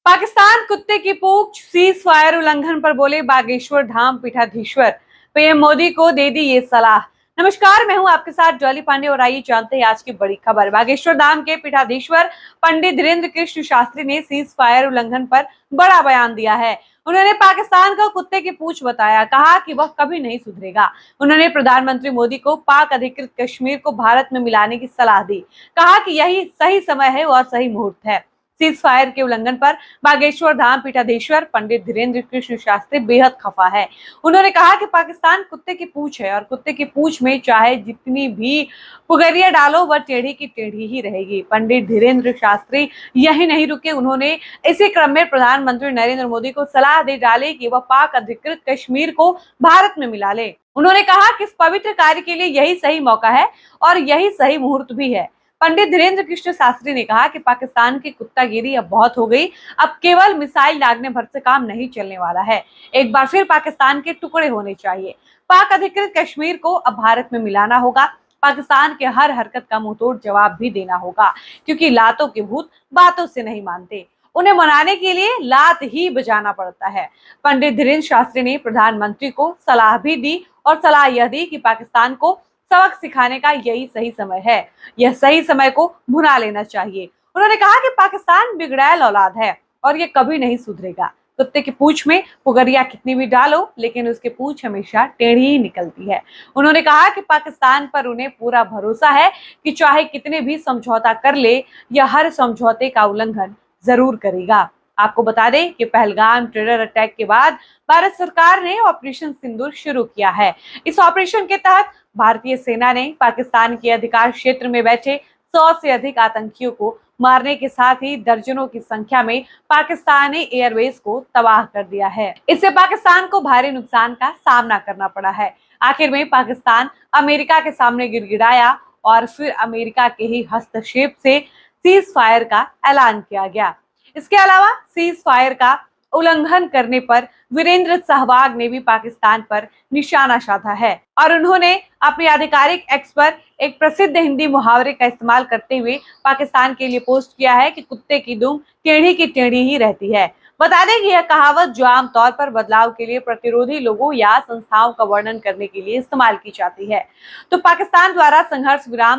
पाकिस्तान कुत्ते की पूंछ cease fire उल्लंघन पर बोले बागेश्वर धाम पीठाधीश्वर। पीएम मोदी को दे दी ये सलाह। नमस्कार, मैं हूं आपके साथ जॉली पांडे और आइए जानते हैं आज की बड़ी खबर। बागेश्वर धाम के पीठाधीश्वर पंडित धीरेन्द्र कृष्ण शास्त्री ने सीज फायर उल्लंघन पर बड़ा बयान दिया है। उन्होंने पाकिस्तान को कुत्ते की पूंछ बताया, कहा कि वह कभी नहीं सुधरेगा। उन्होंने प्रधानमंत्री मोदी को पाक अधिकृत कश्मीर को भारत में मिलाने की सलाह दी। कहा कि यही सही समय है और सही मुहूर्त है। सीज फायर के उल्लंघन पर बागेश्वर धाम पीठाधीश्वर पंडित धीरेन्द्र कृष्ण शास्त्री बेहद खफा है। उन्होंने कहा कि पाकिस्तान कुत्ते की पूंछ है और कुत्ते की पूंछ में चाहे जितनी भी पुगरिया डालो वह टेढ़ी की टेढ़ी ही रहेगी। पंडित धीरेन्द्र शास्त्री यही नहीं रुके, उन्होंने इसी क्रम में प्रधानमंत्री नरेंद्र मोदी को सलाह दे डाली कि वह पाक अधिकृत कश्मीर को भारत में मिला ले। उन्होंने कहा कि इस पवित्र कार्य के लिए यही सही मौका है और यही सही मुहूर्त भी है। पंडित धीरेन्द्र कृष्ण शास्त्री ने कहा कि पाकिस्तान की कुत्तागिरी अब बहुत हो गई। अब केवल मिसाइल दागने भर से काम नहीं चलने वाला है। एक बार फिर पाकिस्तान के टुकड़े होने चाहिए। पाक अधिकृत कश्मीर को अब भारत में मिलाना होगा। पाकिस्तान के हर हरकत का मुंहतोड़ जवाब भी देना होगा, क्योंकि लातों के भूत बातों से नहीं मानते, उन्हें मनाने के लिए लात ही बजाना पड़ता है। पंडित धीरेन्द्र शास्त्री ने प्रधानमंत्री को सलाह भी दी और सलाह यह दी कि पाकिस्तान को सबक सिखाने का यही सही समय है। यह सही समय को भुना लेना चाहिए। उन्होंने कहा कि पाकिस्तान बिगड़ैल औलाद है और ये कभी नहीं सुधरेगा। कुत्ते की पूंछ में पुगरिया कितनी भी डालो, लेकिन उसकी पूंछ हमेशा टेढ़ी ही निकलती है। उन्होंने कहा कि पाकिस्तान पर उन्हें पूरा भरोसा है कि चाहे कितने भी समझौता कर ले, यह हर समझौते का उल्लंघन जरूर करेगा। आपको बता दें कि पहलगाम टेरर अटैक के बाद भारत सरकार ने ऑपरेशन सिंदूर शुरू किया है। इस ऑपरेशन के तहत भारतीय सेना ने पाकिस्तान के अधिकार क्षेत्र में बैठे 100 से अधिक आतंकियों को मारने के साथ ही दर्जनों की संख्या में पाकिस्तानी एयरबेस को तबाह कर दिया है। इससे पाकिस्तान को भारी नुकसान का सामना करना पड़ा है। आखिर में पाकिस्तान अमेरिका के सामने गिड़गिड़ाया और फिर अमेरिका के ही हस्तक्षेप से सीज फायर का ऐलान किया गया। इसके अलावा सीज फायर का उल्लंघन करने पर वीरेंद्र सहवाग ने भी पाकिस्तान पर निशाना साधा है और उन्होंने अपने आधिकारिक एक्स पर एक प्रसिद्ध हिंदी मुहावरे का इस्तेमाल करते हुए पाकिस्तान के लिए पोस्ट किया है कि कुत्ते की दुम टेढ़ी की टेढ़ी ही रहती है। बता दें कि यह कहावत जो आमतौर पर बदलाव के लिए प्रतिरोधी लोगों या संस्थाओं का वर्णन करने के लिए इस्तेमाल की जाती है। तो पाकिस्तान द्वारा संघर्ष विराम